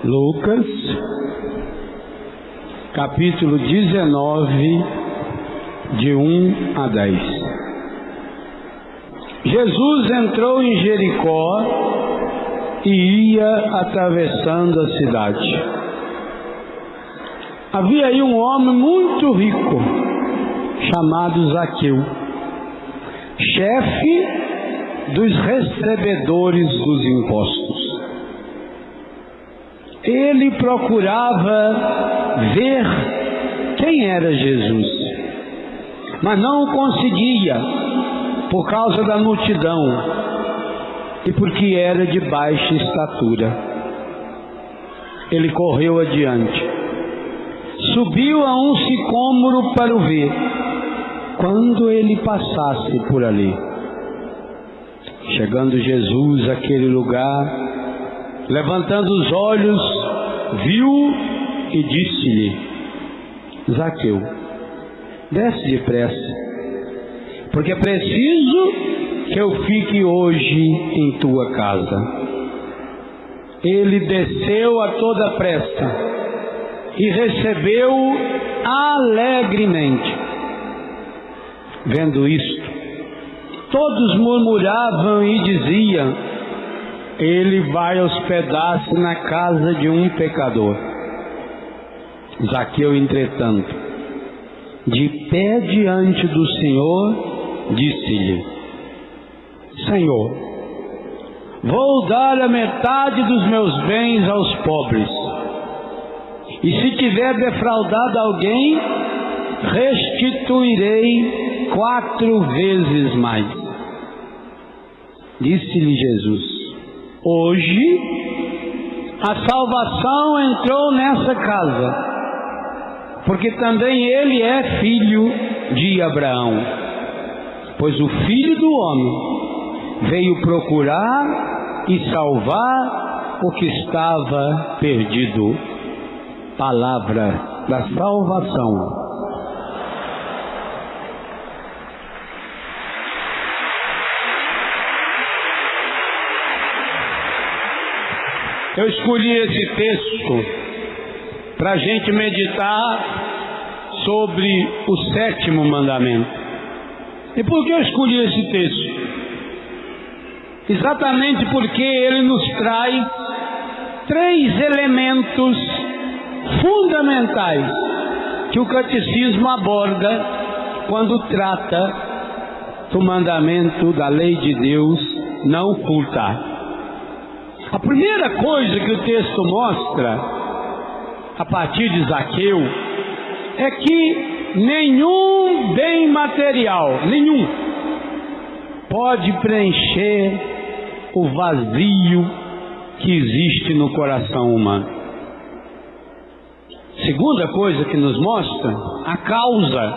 Lucas, capítulo 19, de 1 a 10. Jesus entrou em Jericó e ia atravessando a cidade. Havia aí um homem muito rico, chamado Zaqueu, chefe dos recebedores dos impostos. Ele procurava ver quem era Jesus, mas não o conseguia por causa da multidão e porque era de baixa estatura. Ele correu adiante, subiu a um sicômoro para o ver, quando ele passasse por ali. Chegando Jesus àquele lugar, levantando os olhos, viu e disse-lhe: Zaqueu, desce depressa, porque é preciso que eu fique hoje em tua casa. Ele desceu a toda pressa e recebeu-o alegremente. Vendo isto, todos murmuravam e diziam: ele vai hospedar-se na casa de um pecador. Zaqueu, entretanto, de pé diante do Senhor, disse-lhe: Senhor, vou dar a metade dos meus bens aos pobres, e se tiver defraudado alguém, restituirei 4 vezes mais. Disse-lhe Jesus: hoje a salvação entrou nessa casa, porque também ele é filho de Abraão, pois o Filho do Homem veio procurar e salvar o que estava perdido. Palavra da salvação. Eu escolhi esse texto para a gente meditar sobre o 7º mandamento. E por que eu escolhi esse texto? Exatamente porque ele nos traz 3 elementos fundamentais que o catecismo aborda quando trata do mandamento da lei de Deus, não furtar. A primeira coisa que o texto mostra, a partir de Zaqueu, é que nenhum bem material, nenhum, pode preencher o vazio que existe no coração humano. Segunda coisa que nos mostra, a causa.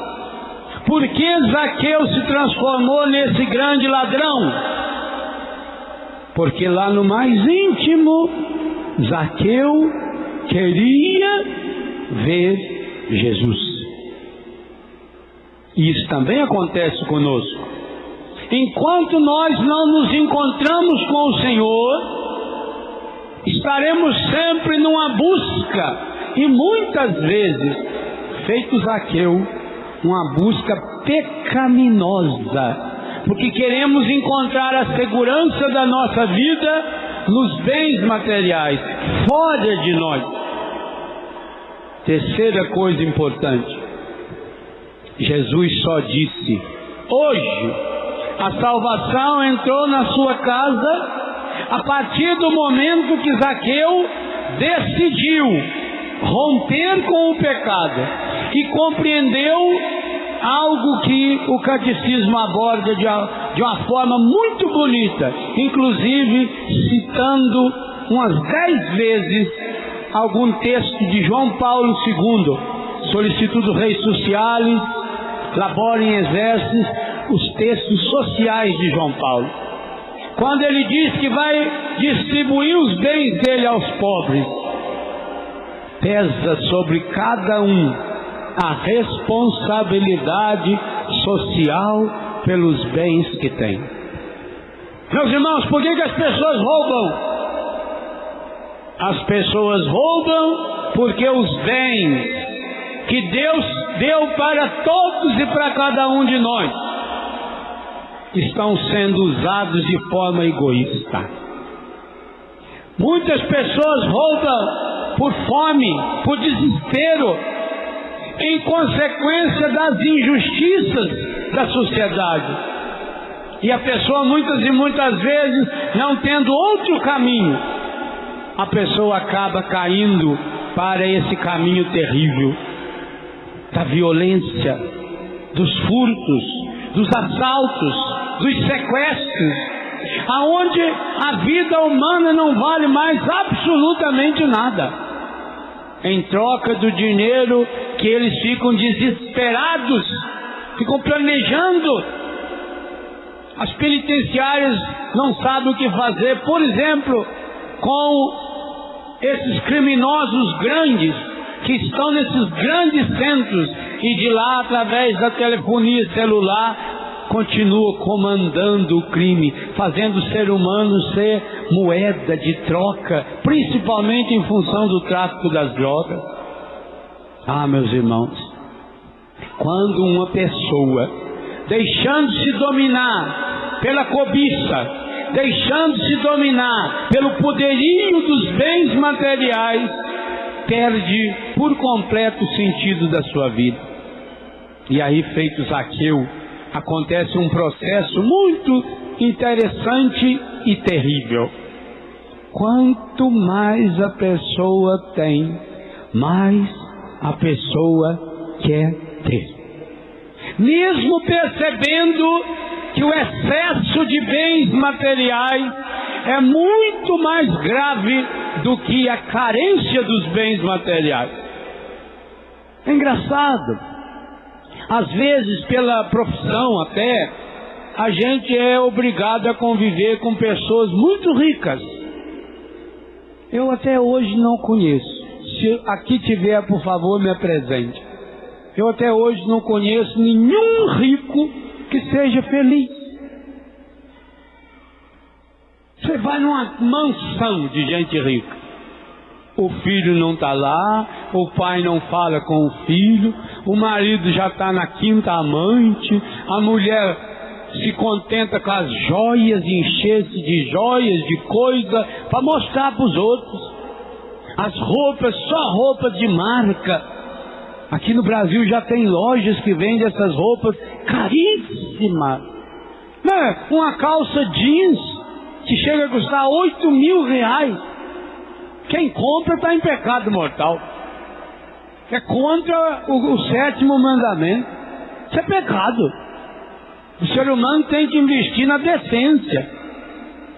Por que Zaqueu se transformou nesse grande ladrão? Porque lá no mais íntimo, Zaqueu queria ver Jesus. E isso também acontece conosco. Enquanto nós não nos encontramos com o Senhor, estaremos sempre numa busca, e muitas vezes, feito Zaqueu, uma busca pecaminosa, porque queremos encontrar a segurança da nossa vida nos bens materiais, fora de nós. Terceira coisa importante, Jesus só disse: hoje a salvação entrou na sua casa a partir do momento que Zaqueu decidiu romper com o pecado e compreendeu algo que o catecismo aborda de uma forma muito bonita, inclusive citando umas 10 vezes algum texto de João Paulo II, Solicitudo Rei Socialis, Laborem Exercis, os textos sociais de João Paulo. Quando ele diz que vai distribuir os bens dele aos pobres, pesa sobre cada um a responsabilidade social pelos bens que tem. Meus irmãos, por que as pessoas roubam? As pessoas roubam porque os bens que Deus deu para todos e para cada um de nós estão sendo usados de forma egoísta. Muitas pessoas roubam por fome, por desespero, em consequência das injustiças da sociedade. E a pessoa muitas vezes não tendo outro caminho, a pessoa acaba caindo para esse caminho terrível da violência, dos furtos, dos assaltos, dos sequestros, aonde a vida humana não vale mais absolutamente nada, em troca do dinheiro que eles ficam desesperados, ficam planejando. As penitenciárias não sabem o que fazer, por exemplo, com esses criminosos grandes que estão nesses grandes centros e de lá, através da telefonia celular, continua comandando o crime, fazendo o ser humano ser moeda de troca, principalmente em função do tráfico das drogas. Ah, meus irmãos, quando uma pessoa, deixando-se dominar pela cobiça, deixando-se dominar pelo poderio dos bens materiais, perde por completo o sentido da sua vida. E aí, feito Zaqueu, acontece um processo muito interessante e terrível. Quanto mais a pessoa tem, mais a pessoa quer ter. Mesmo percebendo que o excesso de bens materiais é muito mais grave do que a carência dos bens materiais. É engraçado. Às vezes, pela profissão até, a gente é obrigado a conviver com pessoas muito ricas. Eu até hoje não conheço. Se aqui tiver, por favor, me apresente. Eu até hoje não conheço nenhum rico que seja feliz. Você vai numa mansão de gente rica, o filho não está lá, o pai não fala com o filho, o marido já está na quinta amante, a mulher se contenta com as joias, encher-se de joias, de coisa, para mostrar para os outros. As roupas, só roupas de marca. Aqui no Brasil já tem lojas que vendem essas roupas caríssimas. Uma calça jeans que chega a custar 8 mil reais. Quem compra está em pecado mortal. É contra o 7º mandamento. Isso é pecado. O ser humano tem que investir na decência.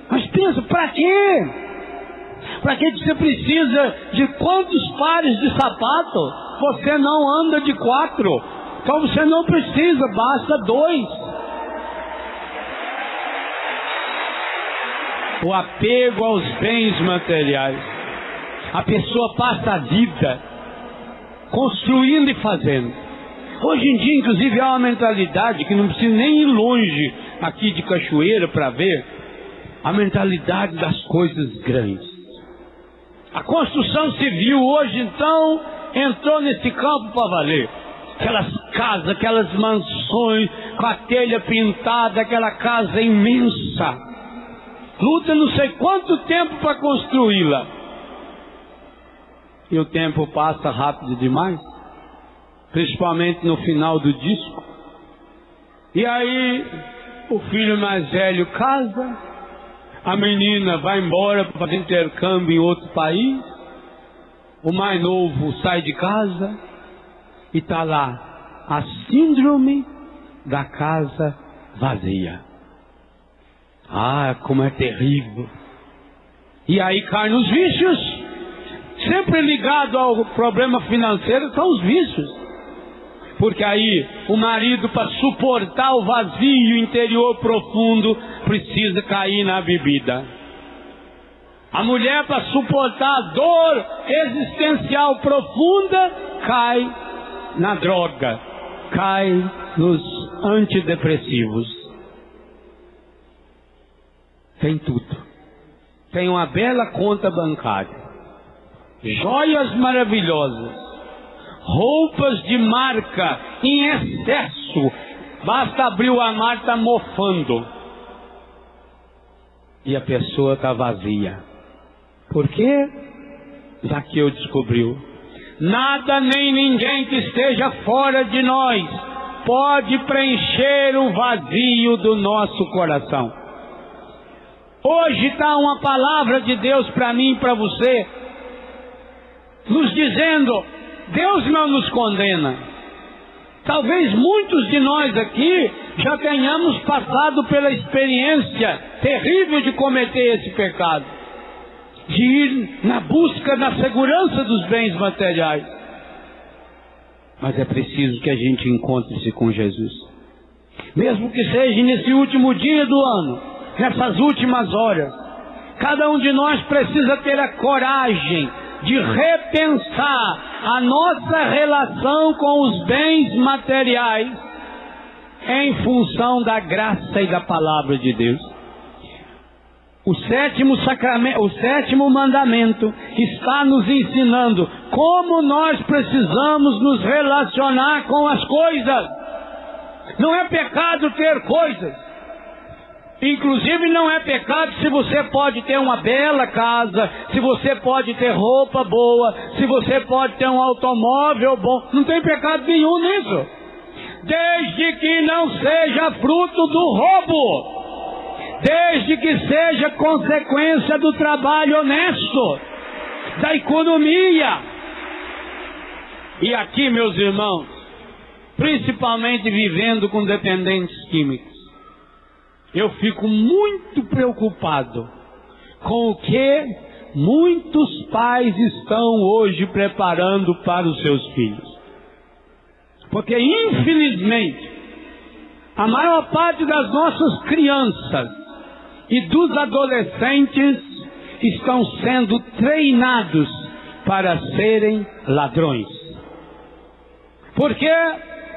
Mas pensa, para quê? Para que você precisa de quantos pares de sapato? Você não anda de 4. Então você não precisa, basta 2. O apego aos bens materiais. A pessoa passa a vida construindo e fazendo. Hoje em dia, inclusive, há uma mentalidade que não precisa nem ir longe aqui de Cachoeira para ver, a mentalidade das coisas grandes. A construção civil hoje, então, entrou nesse campo para valer. Aquelas casas, aquelas mansões com a telha pintada, aquela casa imensa. Luta não sei quanto tempo para construí-la. E o tempo passa rápido demais, principalmente no final do disco. E aí o filho mais velho casa, a menina vai embora para fazer intercâmbio em outro país, o mais novo sai de casa e está lá a síndrome da casa vazia. Ah, como é terrível. E aí cai nos vícios. Sempre ligado ao problema financeiro são os vícios. Porque aí o marido, para suportar o vazio interior profundo, precisa cair na bebida. A mulher, para suportar a dor existencial profunda, cai na droga, cai nos antidepressivos. Tem tudo. Tem uma bela conta bancária. joias maravilhosas, roupas de marca em excesso. Basta abrir o armário, está mofando. E a pessoa está vazia. Por quê? Zaqueu descobriu: nada nem ninguém que esteja fora de nós pode preencher o vazio do nosso coração. Hoje está uma palavra de Deus para mim e para você, nos dizendo: Deus não nos condena. Talvez muitos de nós aqui já tenhamos passado pela experiência terrível de cometer esse pecado, de ir na busca da segurança dos bens materiais. Mas é preciso que a gente encontre-se com Jesus, mesmo que seja nesse último dia do ano, nessas últimas horas. Cada um de nós precisa ter a coragem de repensar a nossa relação com os bens materiais em função da graça e da palavra de Deus. O sétimo mandamento está nos ensinando como nós precisamos nos relacionar com as coisas. Não é pecado ter coisas. Inclusive não é pecado se você pode ter uma bela casa, se você pode ter roupa boa, se você pode ter um automóvel bom. Não tem pecado nenhum nisso, desde que não seja fruto do roubo, desde que seja consequência do trabalho honesto, da economia. E aqui, meus irmãos, principalmente vivendo com dependentes químicos, eu fico muito preocupado com o que muitos pais estão hoje preparando para os seus filhos. Porque, infelizmente, a maior parte das nossas crianças e dos adolescentes estão sendo treinados para serem ladrões. Porque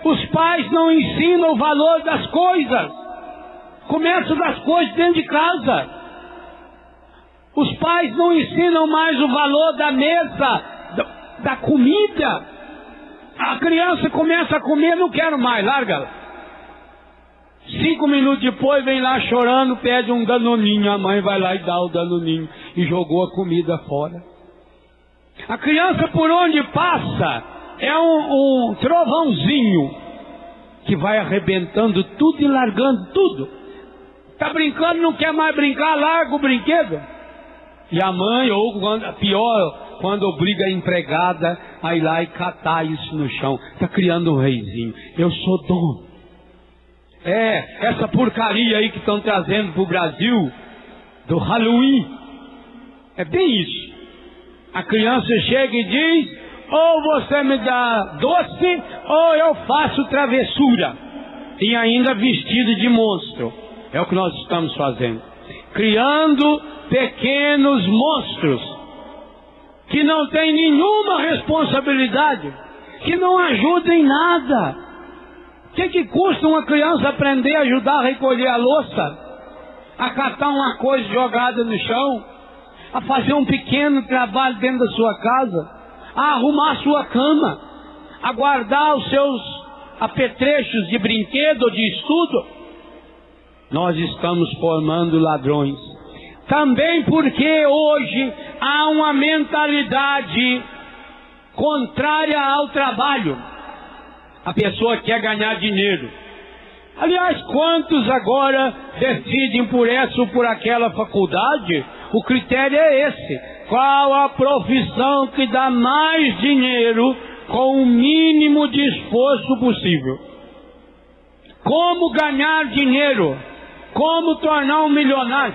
os pais não ensinam o valor das coisas. Começa das coisas dentro de casa. Os pais não ensinam mais o valor da mesa, da comida. A criança começa a comer, não quero mais, larga. 5 minutos depois vem lá chorando, pede um danoninho. A mãe vai lá e dá o danoninho e jogou a comida fora. A criança, por onde passa, é um trovãozinho que vai arrebentando tudo e largando tudo. Está brincando, não quer mais brincar, larga o brinquedo. E a mãe, ou pior, quando obriga a empregada a ir lá e catar isso no chão. Está criando um reizinho. Eu sou dono. Essa porcaria aí que estão trazendo para o Brasil, do Halloween, é bem isso. A criança chega e diz: ou você me dá doce, ou eu faço travessura. E ainda vestido de monstro. É o que nós estamos fazendo, criando pequenos monstros que não têm nenhuma responsabilidade, que não ajudam em nada. O que custa uma criança aprender a ajudar a recolher a louça, a catar uma coisa jogada no chão, a fazer um pequeno trabalho dentro da sua casa, a arrumar a sua cama, a guardar os seus apetrechos de brinquedo ou de estudo? Nós estamos formando ladrões. Também porque hoje há uma mentalidade contrária ao trabalho. A pessoa quer ganhar dinheiro. Aliás, quantos agora decidem por essa ou por aquela faculdade? O critério é esse: qual a profissão que dá mais dinheiro com o mínimo de esforço possível? Como ganhar dinheiro? Como tornar um milionário?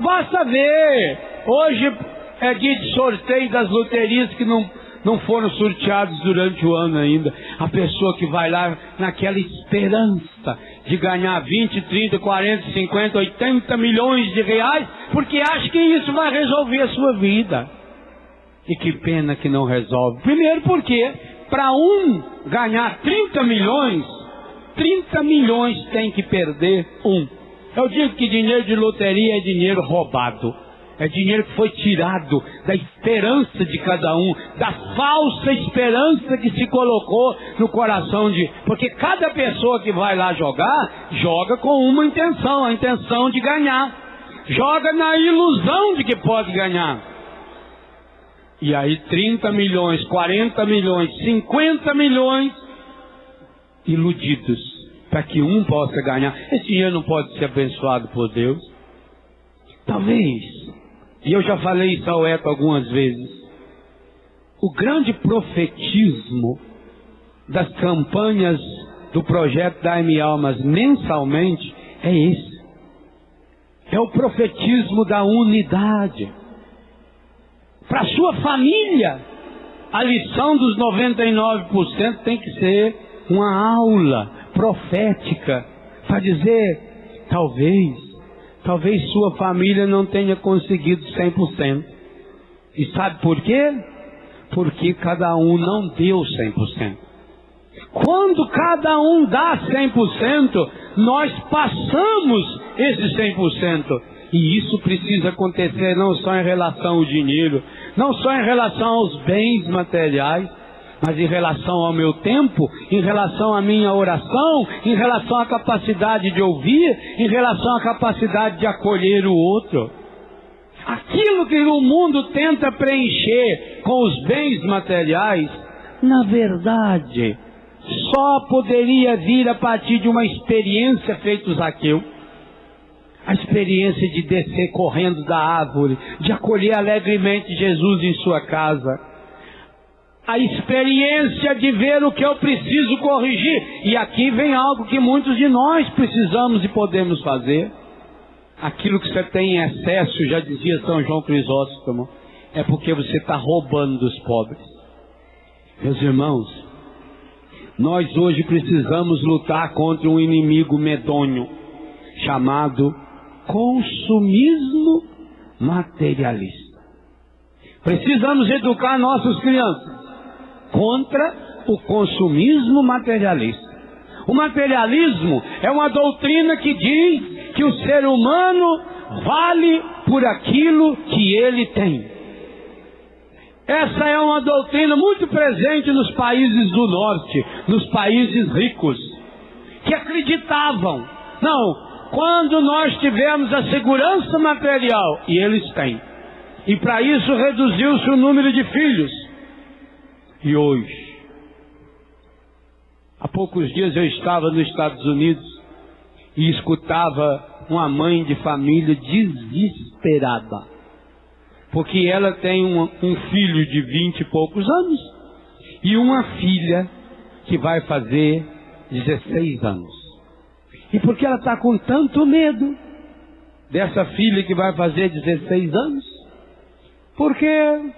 Basta ver. Hoje é dia de sorteio das loterias que não foram sorteados durante o ano ainda. A pessoa que vai lá naquela esperança de ganhar 20, 30, 40, 50, 80 milhões de reais, porque acha que isso vai resolver a sua vida. E que pena que não resolve. Primeiro porque para um ganhar 30 milhões tem que perder um. Eu digo que dinheiro de loteria é dinheiro roubado. É dinheiro que foi tirado da esperança de cada um, da falsa esperança que se colocou no coração de... Porque cada pessoa que vai lá jogar, joga com uma intenção, a intenção de ganhar. Joga na ilusão de que pode ganhar. E aí 30 milhões, 40 milhões, 50 milhões iludidos, para que um possa ganhar. Esse dinheiro não pode ser abençoado por Deus? Talvez, e eu já falei isso ao Eto algumas vezes, o grande profetismo das campanhas do projeto Dai-me Almas mensalmente é esse. É o profetismo da unidade. Para a sua família, a lição dos 99% tem que ser uma aula profética para dizer, talvez sua família não tenha conseguido 100%. E sabe por quê? Porque cada um não deu 100%. Quando cada um dá 100%, nós passamos esse 100%. E isso precisa acontecer não só em relação ao dinheiro, não só em relação aos bens materiais, mas em relação ao meu tempo, em relação à minha oração, em relação à capacidade de ouvir, em relação à capacidade de acolher o outro. Aquilo que o mundo tenta preencher com os bens materiais, na verdade, só poderia vir a partir de uma experiência feita Zaqueu. A experiência de descer correndo da árvore, de acolher alegremente Jesus em sua casa. A experiência de ver o que eu preciso corrigir. E aqui vem algo que muitos de nós precisamos e podemos fazer. Aquilo que você tem em excesso, já dizia São João Crisóstomo, é porque você está roubando dos pobres. Meus irmãos, nós hoje precisamos lutar contra um inimigo medonho, chamado consumismo materialista. Precisamos educar nossas crianças contra o consumismo materialista. O materialismo é uma doutrina que diz que o ser humano vale por aquilo que ele tem. Essa é uma doutrina muito presente nos países do norte, nos países ricos, que acreditavam, não, quando nós tivemos a segurança material, e eles têm, e para isso reduziu-se o número de filhos. E hoje, há poucos dias eu estava nos Estados Unidos e escutava uma mãe de família desesperada, porque ela tem um filho de 20 e poucos anos e uma filha que vai fazer 16 anos. E por que ela está com tanto medo dessa filha que vai fazer 16 anos? Porque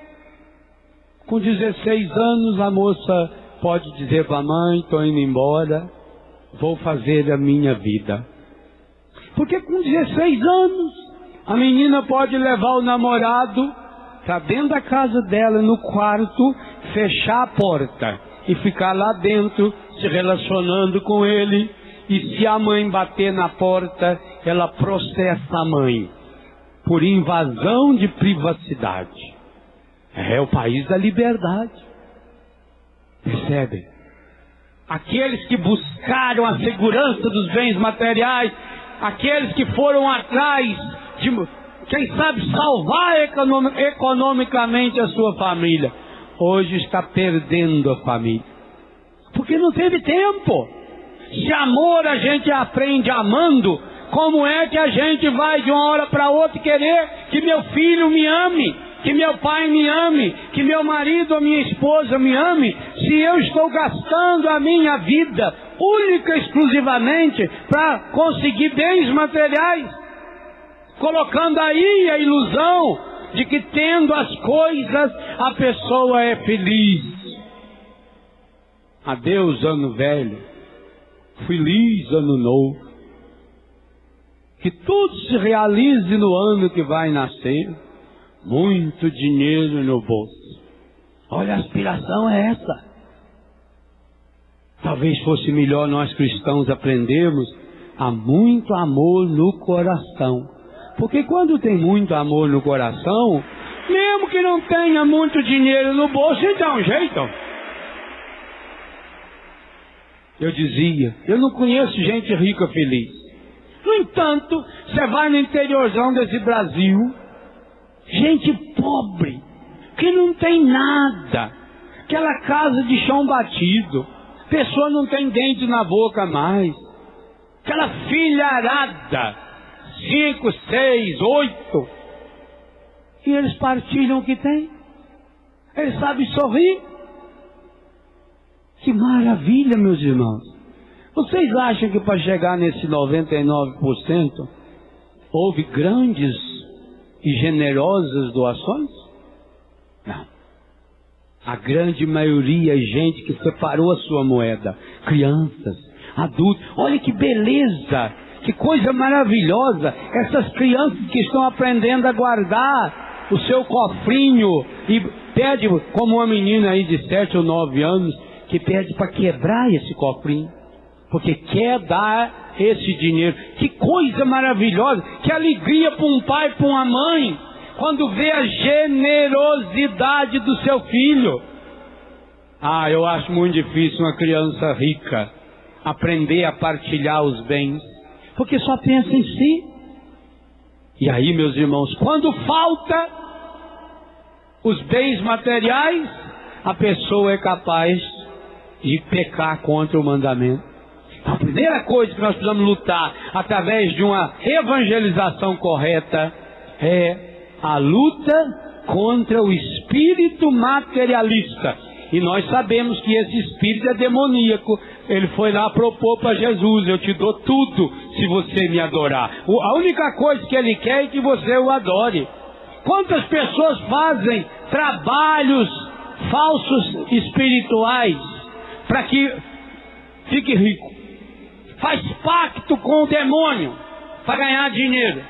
com 16 anos a moça pode dizer para a mãe, estou indo embora, vou fazer a minha vida. Porque com 16 anos a menina pode levar o namorado para dentro da casa dela, no quarto, fechar a porta e ficar lá dentro se relacionando com ele. E se a mãe bater na porta, ela processa a mãe por invasão de privacidade. É o país da liberdade. Percebem? Aqueles que buscaram a segurança dos bens materiais, aqueles que foram atrás de, quem sabe, salvar economicamente a sua família, hoje está perdendo a família. Porque não teve tempo. Se amor a gente aprende amando, como é que a gente vai de uma hora para outra querer que meu filho me ame, que meu pai me ame, que meu marido ou minha esposa me ame, se eu estou gastando a minha vida única e exclusivamente para conseguir bens materiais, colocando aí a ilusão de que tendo as coisas a pessoa é feliz. Adeus ano velho. Feliz ano novo. Que tudo se realize no ano que vai nascer. Muito dinheiro no bolso. Olha, a aspiração é essa. Talvez fosse melhor nós cristãos aprendermos a muito amor no coração, Porque quando tem muito amor no coração, mesmo que não tenha muito dinheiro no bolso, ele dá um jeito. Eu dizia, eu não conheço gente rica feliz. No entanto, você vai no interiorzão desse Brasil, gente pobre, que não tem nada, aquela casa de chão batido, pessoa não tem dente na boca mais, aquela filharada, 5, 6, 8, e eles partilham o que tem, eles sabem sorrir. Que maravilha, meus irmãos. Vocês acham que para chegar nesse 99% houve grandes e generosas doações? Não. A grande maioria é gente que separou a sua moeda. Crianças, adultos. Olha que beleza, que coisa maravilhosa. Essas crianças que estão aprendendo a guardar o seu cofrinho e pede, como uma menina aí de 7 ou 9 anos, que pede para quebrar esse cofrinho, porque quer dar esse dinheiro. Que coisa maravilhosa, que alegria para um pai, para uma mãe, quando vê a generosidade do seu filho. Ah, eu acho muito difícil uma criança rica aprender a partilhar os bens, porque só pensa em si. E aí, meus irmãos, quando falta os bens materiais, a pessoa é capaz de pecar contra o mandamento. A primeira coisa que nós precisamos lutar através de uma evangelização correta é a luta contra o espírito materialista. E nós sabemos que esse espírito é demoníaco. Ele foi lá propor para Jesus: eu te dou tudo se você me adorar. A única coisa que ele quer é que você o adore. Quantas pessoas fazem trabalhos falsos espirituais para que fique rico? Faz pacto com o demônio para ganhar dinheiro,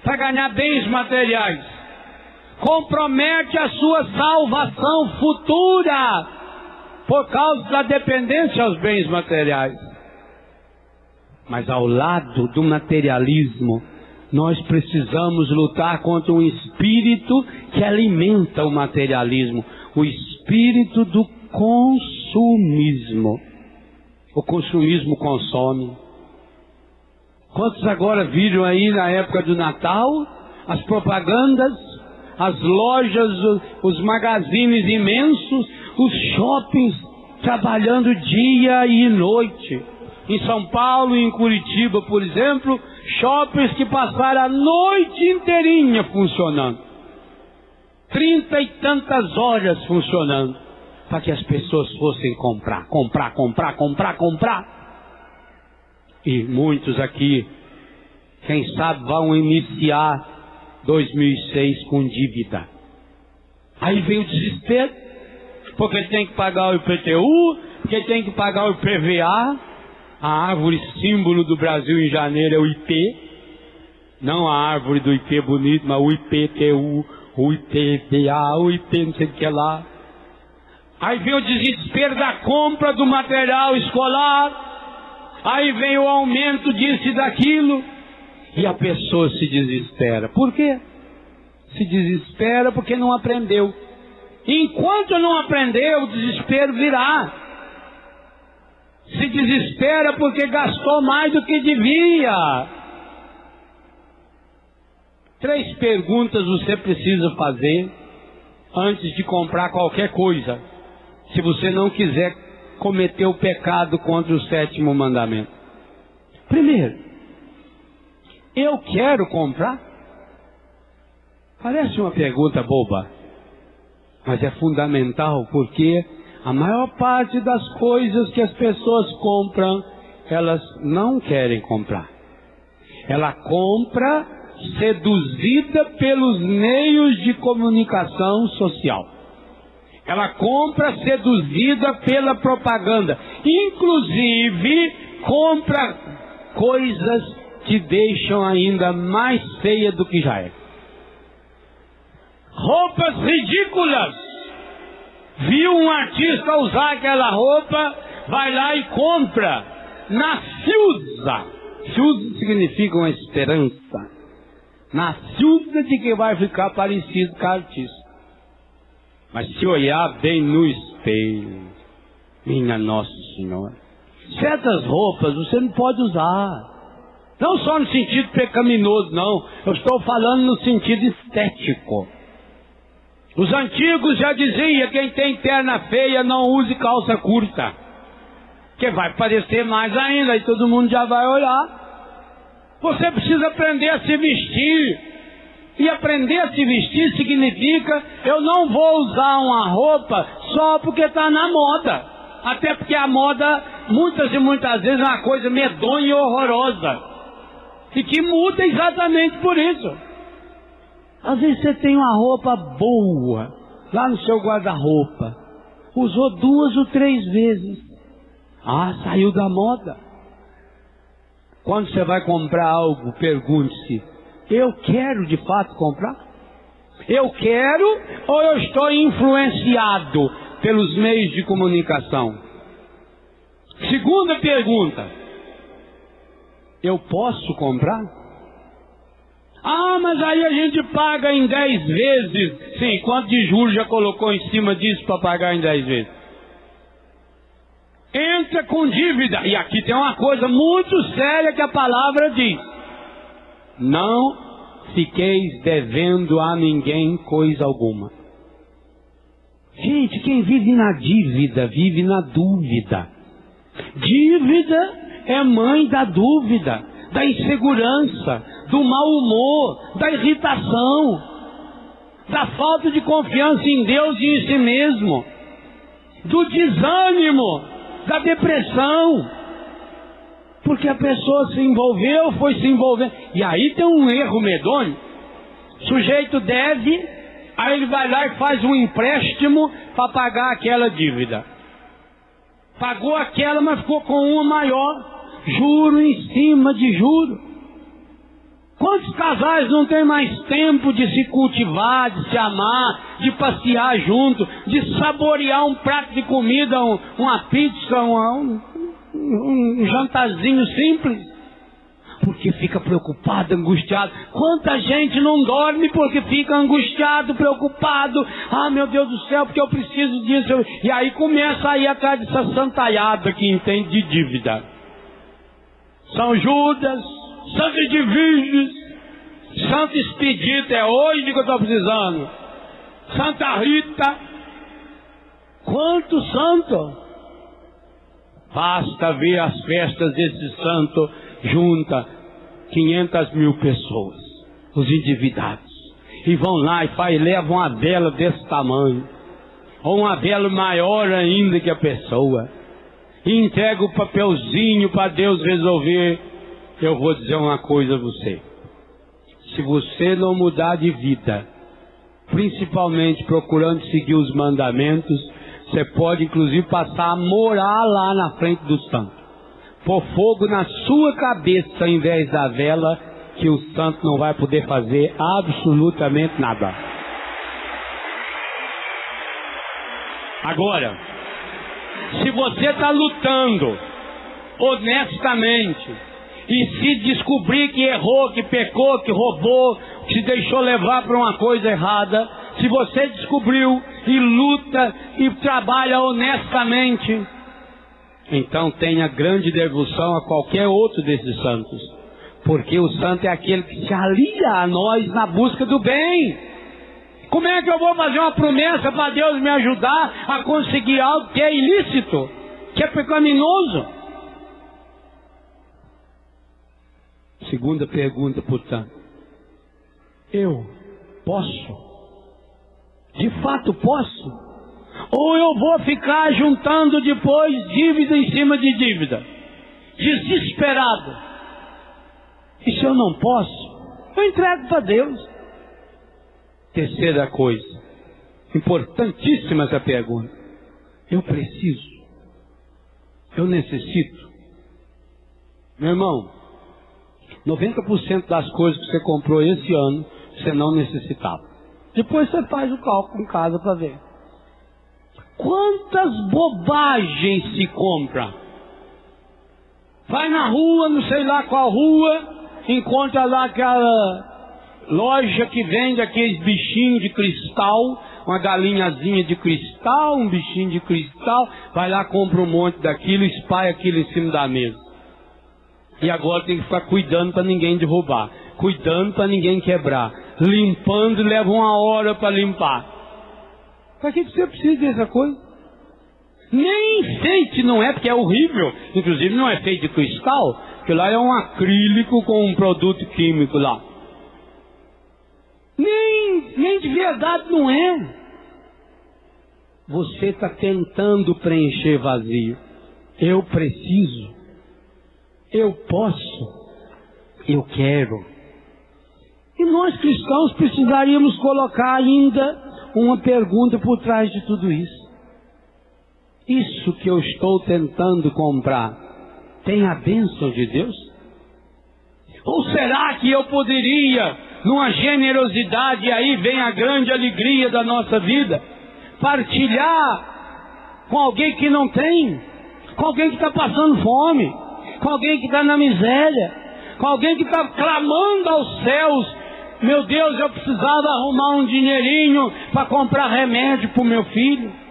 para ganhar bens materiais. Compromete a sua salvação futura por causa da dependência aos bens materiais. Mas ao lado do materialismo, nós precisamos lutar contra um espírito que alimenta o materialismo, o espírito do consumismo. O consumismo consome. Quantos agora viram aí na época do Natal as propagandas, as lojas, os magazines imensos, os shoppings trabalhando dia e noite? Em São Paulo e em Curitiba, por exemplo, shoppings que passaram a noite inteirinha funcionando, 30 e tantas horas funcionando, para que as pessoas fossem comprar. E muitos aqui, quem sabe, vão iniciar 2006 com dívida. Aí vem o desespero, porque tem que pagar o IPTU, porque tem que pagar o IPVA. A árvore símbolo do Brasil em janeiro é o IP. Não a árvore do IP bonito, mas o IPTU, o IPVA, o IP não sei o que lá. Aí vem o desespero da compra do material escolar. Aí vem o aumento disso e daquilo. E a pessoa se desespera. Por quê? Se desespera porque não aprendeu. Enquanto não aprender, o desespero virá. Se desespera porque gastou mais do que devia. 3 perguntas você precisa fazer antes de comprar qualquer coisa, se você não quiser cometer o pecado contra o 7º mandamento. Primeiro, eu quero comprar? Parece uma pergunta boba, mas é fundamental, porque a maior parte das coisas que as pessoas compram, elas não querem comprar. Ela compra seduzida pelos meios de comunicação social. Ela compra seduzida pela propaganda. Inclusive, compra coisas que deixam ainda mais feia do que já é. Roupas ridículas. Viu um artista usar aquela roupa, vai lá e compra na Fiusa. Fiusa significa uma esperança. na dúvida de que vai ficar parecido com a artista. Mas se olhar bem no espelho, minha Nossa Senhora, certas roupas você não pode usar. Não só no sentido pecaminoso, não. Eu estou falando no sentido estético. Os antigos já diziam: quem tem perna feia não use calça curta, que vai parecer mais ainda, e todo mundo já vai olhar. Você precisa aprender a se vestir. E aprender a se vestir significa: eu não vou usar uma roupa só porque está na moda. Até porque a moda, muitas e muitas vezes, é uma coisa medonha e horrorosa. E que muda exatamente por isso. Às vezes você tem uma roupa boa lá no seu guarda-roupa, usou 2 ou 3 vezes. Saiu da moda. Quando você vai comprar algo, pergunte-se: eu quero de fato comprar? Eu quero ou eu estou influenciado pelos meios de comunicação? Segunda pergunta: eu posso comprar? Mas aí a gente paga em 10 vezes. Sim, quanto de juros já colocou em cima disso para pagar em 10 vezes? Entra com dívida. E aqui tem uma coisa muito séria que a palavra diz: não fiqueis devendo a ninguém coisa alguma. Gente, quem vive na dívida, vive na dúvida. Dívida é mãe da dúvida, da insegurança, do mau humor, da irritação, da falta de confiança em Deus e em si mesmo, do desânimo, da depressão. Porque a pessoa se envolveu, foi se envolvendo. E aí tem um erro medonho. O sujeito deve, aí ele vai lá e faz um empréstimo para pagar aquela dívida. Pagou aquela, mas ficou com uma maior. Juro em cima de juro. Quantos casais não têm mais tempo de se cultivar, de se amar, de passear junto, de saborear um prato de comida, uma pizza, um jantarzinho simples? Porque fica preocupado, angustiado. Quanta gente não dorme porque fica angustiado, preocupado. Meu Deus do céu, porque eu preciso disso. E aí começa a ir atrás dessa santaiada que entende de dívida. São Judas, Santo Edviges, Santo Expedito, é hoje que eu estou precisando. Santa Rita. Quanto santo? Basta ver as festas desse santo, junta 500.000 pessoas, os endividados, e vão lá e levam uma vela desse tamanho, ou uma vela maior ainda que a pessoa, e entrega o papelzinho para Deus resolver. Eu vou dizer uma coisa a você: se você não mudar de vida, principalmente procurando seguir os mandamentos, você pode inclusive passar a morar lá na frente do santo, pôr fogo na sua cabeça ao invés da vela, que o santo não vai poder fazer absolutamente nada. Agora, se você está lutando honestamente e se descobrir que errou, que pecou, que roubou, que se deixou levar para uma coisa errada, se você descobriu e luta e trabalha honestamente, então tenha grande devoção a qualquer outro desses santos, porque o santo é aquele que se alia a nós na busca do bem. Como é que eu vou fazer uma promessa para Deus me ajudar a conseguir algo que é ilícito, que é pecaminoso? Segunda pergunta, portanto: eu posso? De fato posso? Ou eu vou ficar juntando depois dívida em cima de dívida, desesperado? E se eu não posso, eu entrego para Deus. Terceira coisa, importantíssima essa pergunta: eu preciso? Eu necessito? Meu irmão, 90% das coisas que você comprou esse ano, você não necessitava. Depois você faz o cálculo em casa para ver. Quantas bobagens se compra? Vai na rua, não sei lá qual rua, encontra lá aquela loja que vende aqueles bichinhos de cristal, uma galinhazinha de cristal, um bichinho de cristal, vai lá, compra um monte daquilo, espalha aquilo em cima da mesa. E agora tem que ficar cuidando para ninguém derrubar, cuidando para ninguém quebrar, limpando, leva uma hora para limpar. Para que você precisa dessa coisa? Nem enfeite não é, porque é horrível. Inclusive não é feito de cristal, porque lá é um acrílico com um produto químico lá. Nem de verdade não é. Você está tentando preencher vazio. Eu preciso, eu posso, eu quero. E nós cristãos precisaríamos colocar ainda uma pergunta por trás de tudo isso. Isso que eu estou tentando comprar tem a bênção de Deus? Ou será que eu poderia, numa generosidade, e aí vem a grande alegria da nossa vida, partilhar com alguém que não tem, com alguém que está passando fome, com alguém que está na miséria, com alguém que está clamando aos céus: meu Deus, eu precisava arrumar um dinheirinho para comprar remédio para o meu filho.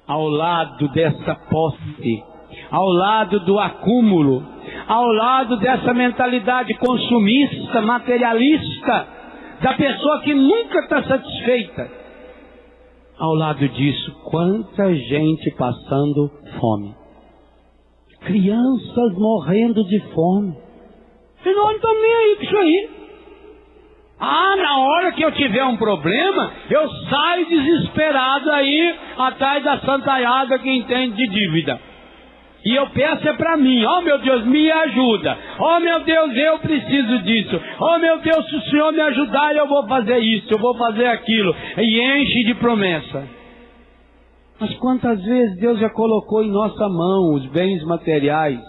Ao lado dessa posse, ao lado do acúmulo, ao lado dessa mentalidade consumista, materialista, da pessoa que nunca está satisfeita, ao lado disso, quanta gente passando fome, crianças morrendo de fome, e nós não estamos nem aí com isso aí. Na hora que eu tiver um problema, eu saio desesperado aí atrás da santaiada que entende de dívida. E eu peço é para mim: oh meu Deus, me ajuda. Oh meu Deus, eu preciso disso. Oh meu Deus, se o Senhor me ajudar, eu vou fazer isso, eu vou fazer aquilo. E enche de promessa. Mas quantas vezes Deus já colocou em nossa mão os bens materiais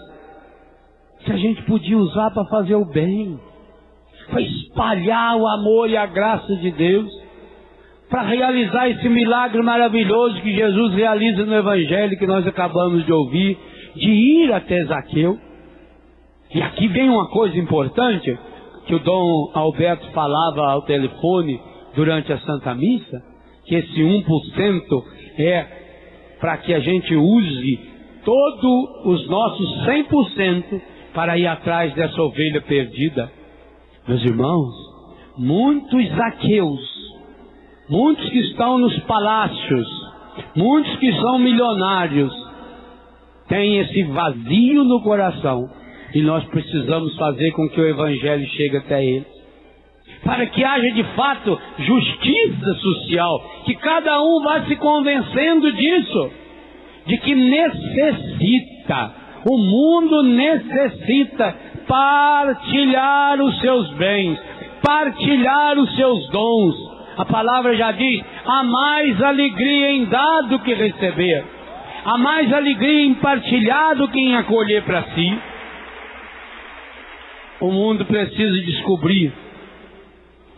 que a gente podia usar para fazer o bem, para espalhar o amor e a graça de Deus, para realizar esse milagre maravilhoso que Jesus realiza no Evangelho que nós acabamos de ouvir, de ir até Zaqueu. E aqui vem uma coisa importante que o Dom Alberto falava ao telefone durante a Santa Missa, que esse 1% é para que a gente use todos os nossos 100% para ir atrás dessa ovelha perdida. Meus irmãos, muitos Zaqueus, muitos que estão nos palácios, muitos que são milionários, têm esse vazio no coração, e nós precisamos fazer com que o Evangelho chegue até eles, para que haja de fato justiça social, que cada um vá se convencendo disso, de que necessita, o mundo necessita partilhar os seus bens, partilhar os seus dons. A palavra já diz: há mais alegria em dar do que receber, há mais alegria em partilhar do que em acolher para si. O mundo precisa descobrir.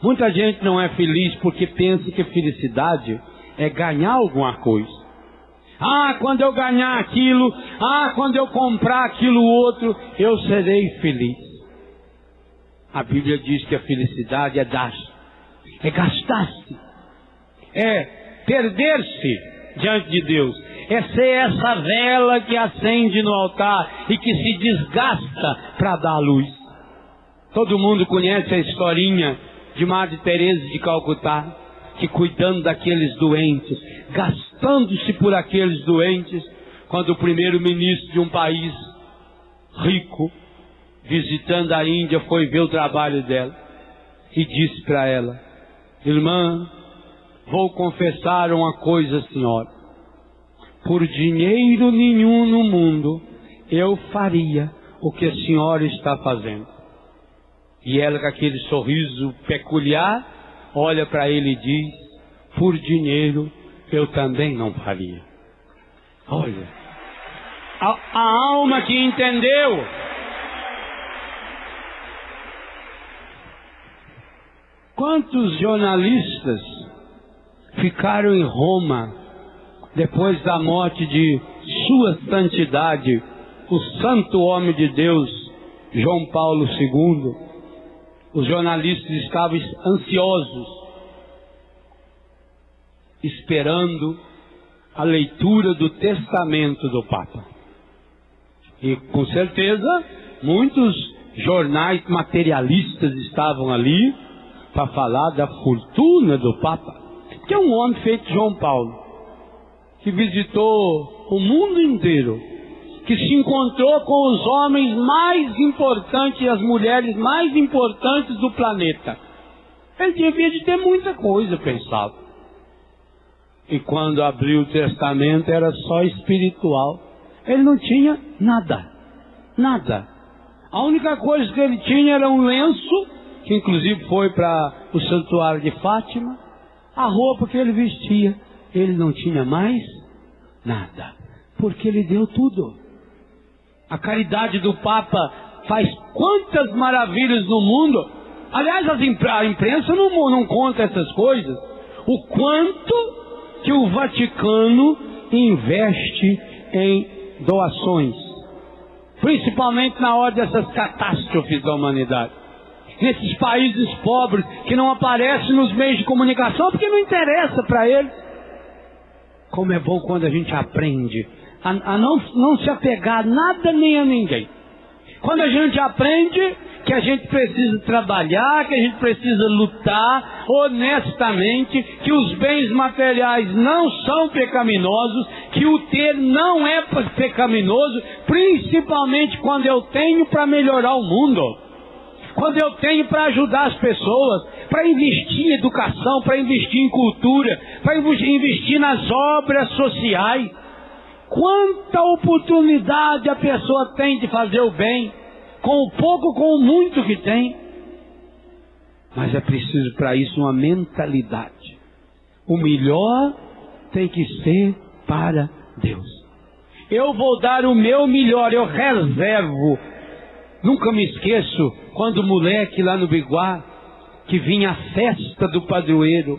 Muita gente não é feliz porque pensa que felicidade é ganhar alguma coisa. Quando eu ganhar aquilo, quando eu comprar aquilo outro, eu serei feliz. A Bíblia diz que a felicidade é dar, é gastar-se, é perder-se diante de Deus, é ser essa vela que acende no altar e que se desgasta para dar luz. Todo mundo conhece a historinha de Madre Teresa de Calcutá, que cuidando daqueles doentes, gastando-se por aqueles doentes, quando o primeiro-ministro de um país rico, visitando a Índia, foi ver o trabalho dela e disse para ela: irmã, vou confessar uma coisa, senhora, por dinheiro nenhum no mundo eu faria o que a senhora está fazendo. E ela, com aquele sorriso peculiar, olha para ele e diz: por dinheiro eu também não faria. Olha, a alma que entendeu. Quantos jornalistas ficaram em Roma depois da morte de Sua Santidade, o santo homem de Deus, João Paulo II? os jornalistas estavam ansiosos, esperando a leitura do testamento do Papa. E com certeza muitos jornais materialistas estavam ali para falar da fortuna do Papa, que é um homem feito João Paulo, que visitou o mundo inteiro, que se encontrou com os homens mais importantes e as mulheres mais importantes do planeta. Ele devia de ter muita coisa, pensava. E quando abriu o testamento era só espiritual. Ele não tinha nada, nada. A única coisa que ele tinha era um lenço, que inclusive foi para o santuário de Fátima, a roupa que ele vestia. Ele não tinha mais nada, porque ele deu tudo. A caridade do Papa faz quantas maravilhas no mundo. Aliás, a imprensa não conta essas coisas. O quanto que o Vaticano investe em doações, principalmente na hora dessas catástrofes da humanidade. Nesses países pobres que não aparecem nos meios de comunicação porque não interessa para eles. Como é bom quando a gente aprende a não se apegar a nada nem a ninguém. Quando a gente aprende que a gente precisa trabalhar, que a gente precisa lutar honestamente, que os bens materiais não são pecaminosos, que o ter não é pecaminoso, principalmente quando eu tenho para melhorar o mundo, quando eu tenho para ajudar as pessoas, para investir em educação, para investir em cultura, para investir nas obras sociais. Quanta oportunidade a pessoa tem de fazer o bem, com o pouco, com o muito que tem. Mas é preciso para isso uma mentalidade. O melhor tem que ser para Deus. Eu vou dar o meu melhor, eu reservo. Nunca me esqueço quando o moleque lá no Biguá, que vinha a festa do padroeiro,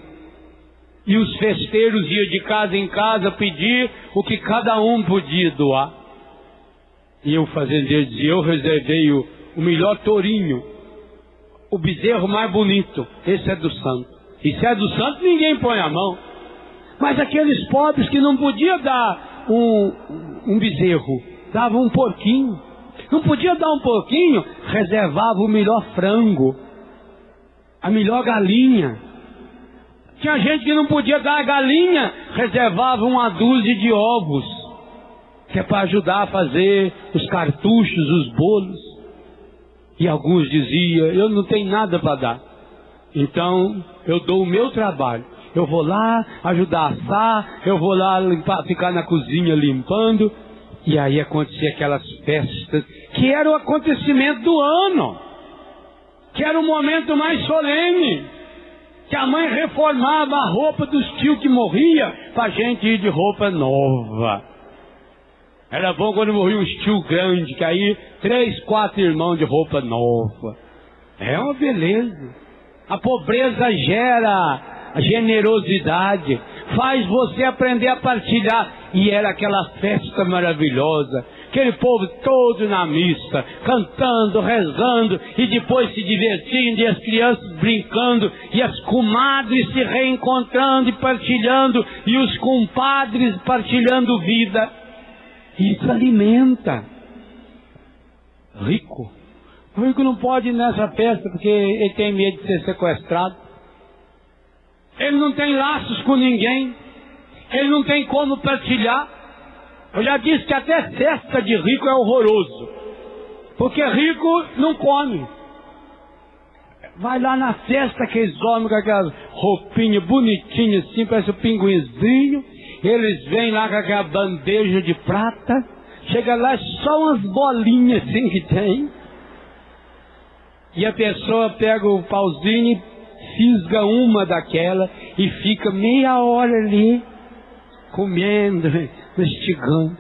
e os festeiros iam de casa em casa pedir o que cada um podia doar. E o fazendeiro dizia: eu reservei o melhor tourinho, o bezerro mais bonito, esse é do santo. E se é do santo, ninguém põe a mão. Mas aqueles pobres que não podiam dar um bezerro, davam um porquinho. Não podia dar um porquinho, reservava o melhor frango, a melhor galinha. Tinha gente que não podia dar a galinha, reservava uma dúzia de ovos, que é para ajudar a fazer os cartuchos, os bolos. E alguns diziam: eu não tenho nada para dar, então eu dou o meu trabalho. Eu vou lá ajudar a assar, eu vou lá ficar na cozinha limpando. E aí acontecia aquelas festas, que era o acontecimento do ano, que era o momento mais solene, que a mãe reformava a roupa dos tios que morria, para a gente ir de roupa nova. Era bom quando morria um tio grande, que aí 3, 4 irmãos de roupa nova. É uma beleza. A pobreza gera a generosidade, faz você aprender a partilhar. E era aquela festa maravilhosa, aquele povo todo na missa, cantando, rezando, e depois se divertindo, e as crianças brincando, e as comadres se reencontrando e partilhando, e os compadres partilhando vida. Isso alimenta. Rico. O rico não pode ir nessa festa porque ele tem medo de ser sequestrado. Ele não tem laços com ninguém. Ele não tem como partilhar. Eu já disse que até festa de rico é horroroso, porque rico não come. Vai lá na festa, aqueles homens com aquelas roupinhas bonitinhas assim, parece um pinguinzinho. Eles vêm lá com aquela bandeja de prata. Chega lá, só umas bolinhas assim que tem. E a pessoa pega o pauzinho e fisga uma daquela e fica meia hora ali comendo, mastigando.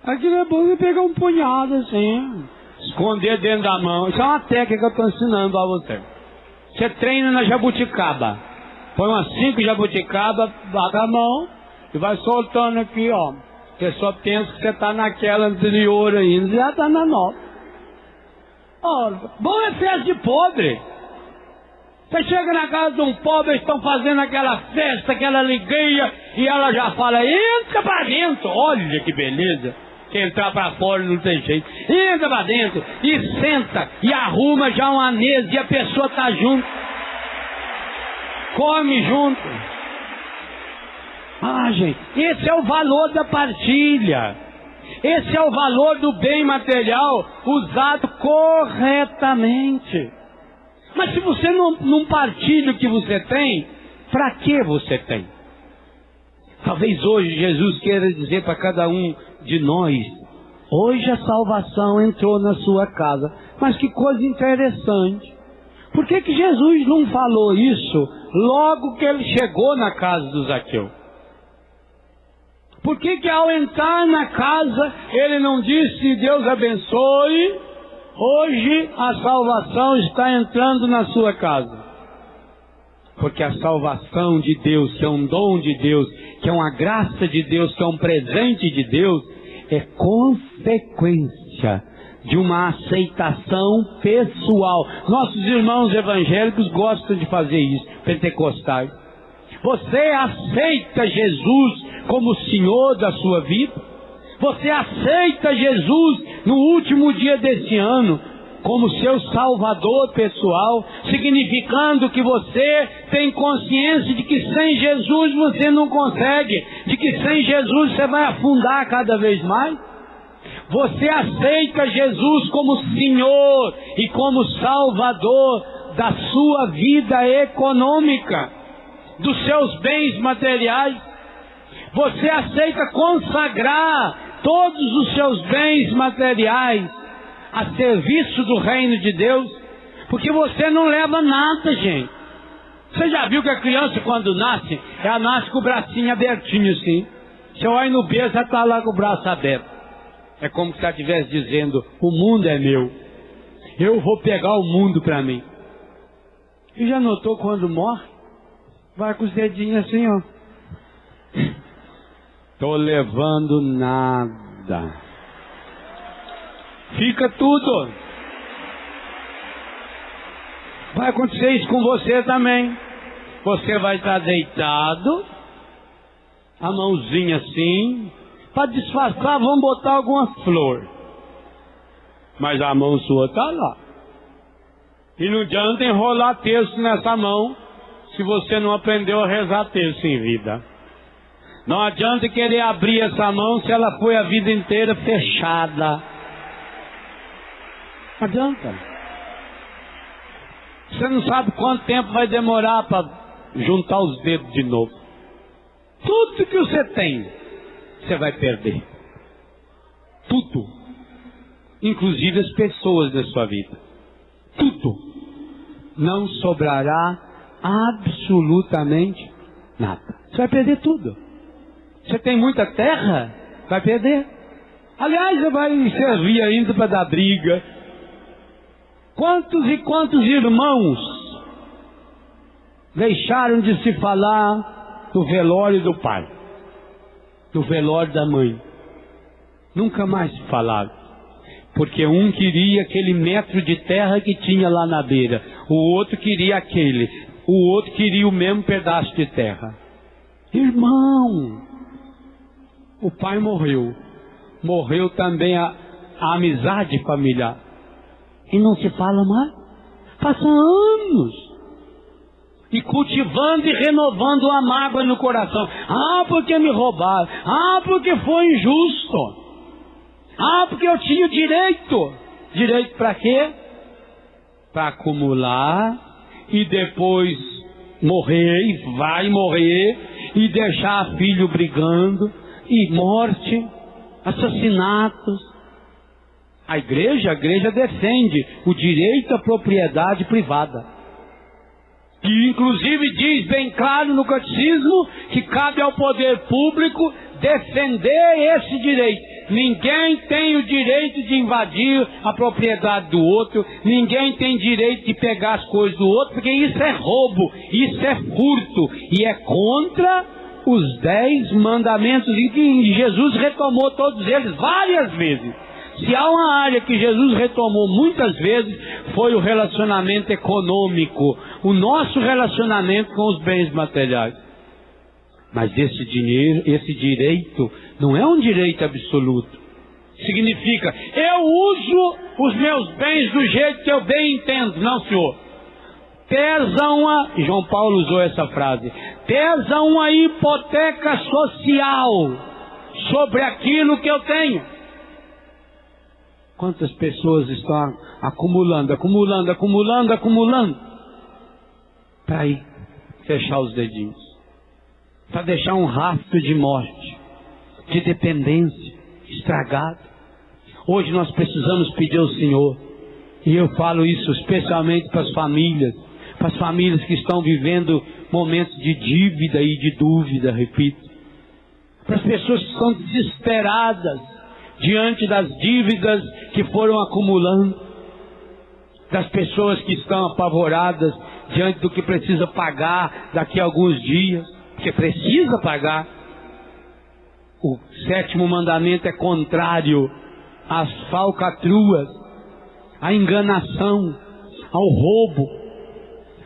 Aquilo é bom você pegar um punhado assim, esconder dentro da mão. Isso é uma técnica que eu estou ensinando a você. Você treina na jabuticaba. Põe umas 5 jabuticaba, bata a mão e vai soltando aqui, ó. A pessoa pensa que você está naquela anterior ainda, já está na nova. Oh, bom é festa de podre. Você chega na casa de um pobre, eles estão fazendo aquela festa, aquela alegria, e ela já fala, entra pra dentro. Olha que beleza. Que entrar pra fora não tem jeito. Entra pra dentro e senta e arruma já uma mesa e a pessoa tá junto. Come junto. Ah, gente, esse é o valor da partilha. Esse é o valor do bem material usado corretamente. Mas se você não partilha o que você tem, para que você tem? Talvez hoje Jesus queira dizer para cada um de nós, hoje a salvação entrou na sua casa. Mas que coisa interessante. Por que Jesus não falou isso logo que ele chegou na casa do Zaqueu? Por que ao entrar na casa ele não disse, Deus abençoe, hoje a salvação está entrando na sua casa? Porque a salvação de Deus, que é um dom de Deus, que é uma graça de Deus, que é um presente de Deus, é consequência de uma aceitação pessoal. Nossos irmãos evangélicos gostam de fazer isso, pentecostais. Você aceita Jesus como Senhor da sua vida? Você aceita Jesus no último dia desse ano como seu Salvador pessoal, significando que você tem consciência de que sem Jesus você não consegue, de que sem Jesus você vai afundar cada vez mais? Você aceita Jesus como Senhor e como Salvador da sua vida econômica, dos seus bens materiais? Você aceita consagrar todos os seus bens materiais a serviço do reino de Deus? Porque você não leva nada, gente. Você já viu que a criança, quando nasce, ela nasce com o bracinho abertinho assim. Você olha no berço, ela está lá com o braço aberto. É como se ela estivesse dizendo, o mundo é meu. Eu vou pegar o mundo para mim. E já notou quando morre? Vai com os dedinhos assim, ó. Tô levando nada. Fica tudo. Vai acontecer isso com você também. Você vai estar deitado, a mãozinha assim, para disfarçar, vamos botar alguma flor. Mas a mão sua está lá. E não adianta enrolar texto nessa mão, se você não aprendeu a rezar texto em vida. Não adianta querer abrir essa mão se ela foi a vida inteira fechada. Não adianta. Você não sabe quanto tempo vai demorar para juntar os dedos de novo. Tudo que você tem, você vai perder. Tudo. Inclusive as pessoas da sua vida. Tudo. Não sobrará absolutamente nada. Você vai perder tudo. Você tem muita terra, vai perder. Aliás, você vai servir ainda para dar briga. Quantos e quantos irmãos deixaram de se falar do velório do pai, do velório da mãe? Nunca mais se falaram. Porque um queria aquele metro de terra que tinha lá na beira, o outro queria aquele, o outro queria o mesmo pedaço de terra. Irmão, o pai morreu, morreu também a amizade familiar, e não se fala mais. Passam anos e cultivando e renovando a mágoa no coração. Ah, porque me roubaram. Ah, porque foi injusto. Ah, porque eu tinha direito. Direito para quê? Para acumular e depois morrer, e vai morrer, e deixar filho brigando, e morte, assassinatos. A igreja defende o direito à propriedade privada. E inclusive diz bem claro no catecismo que cabe ao poder público defender esse direito. Ninguém tem o direito de invadir a propriedade do outro, ninguém tem direito de pegar as coisas do outro, porque isso é roubo, isso é furto, e é contra os 10 mandamentos, e que Jesus retomou todos eles várias vezes. Se há uma área que Jesus retomou muitas vezes, foi o relacionamento econômico, o nosso relacionamento com os bens materiais. Mas esse direito não é um direito absoluto. Significa, eu uso os meus bens do jeito que eu bem entendo. Não, senhor. Pesa uma, João Paulo usou essa frase, pesa uma hipoteca social sobre aquilo que eu tenho. Quantas pessoas estão acumulando para ir fechar os dedinhos, para deixar um rastro de morte, de dependência, estragado. Hoje nós precisamos pedir ao Senhor, e eu falo isso especialmente para as famílias que estão vivendo momentos de dívida e de dúvida, repito, para as pessoas que estão desesperadas diante das dívidas que foram acumulando, das pessoas que estão apavoradas diante do que precisa pagar daqui a alguns dias, porque precisa pagar. O 7º mandamento é contrário às falcatruas, à enganação, ao roubo.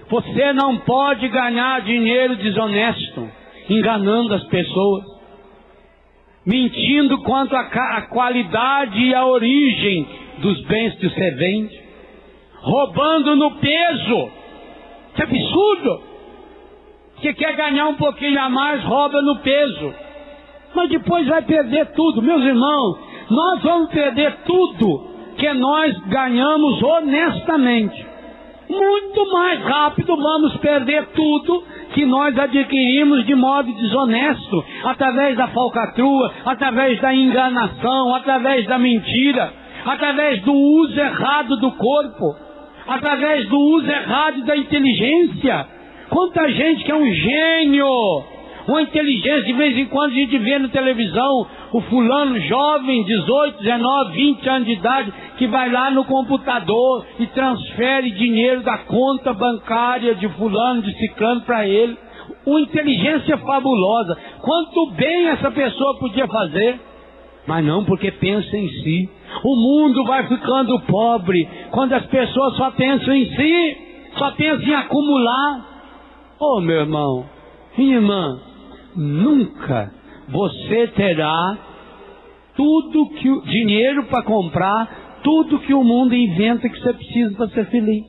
Você não pode ganhar dinheiro desonesto, enganando as pessoas, mentindo quanto à qualidade e à origem dos bens que você vende, roubando no peso. Que absurdo! Que quer ganhar um pouquinho a mais, rouba no peso, mas depois vai perder tudo. Meus irmãos, nós vamos perder tudo que nós ganhamos honestamente. Muito mais rápido vamos perder tudo que nós adquirimos de modo desonesto, através da falcatrua, através da enganação, através da mentira, através do uso errado do corpo, através do uso errado da inteligência. Quanta gente que é um gênio, uma inteligência, de vez em quando a gente vê na televisão o fulano jovem, 18, 19, 20 anos de idade, que vai lá no computador e transfere dinheiro da conta bancária de fulano, de ciclano para ele. Uma inteligência fabulosa. Quanto bem essa pessoa podia fazer, mas não, porque pensa em si. O mundo vai ficando pobre quando as pessoas só pensam em si, só pensam em acumular. Oh, meu irmão, minha irmã, nunca você terá tudo que o dinheiro para comprar tudo que o mundo inventa que você precisa para ser feliz.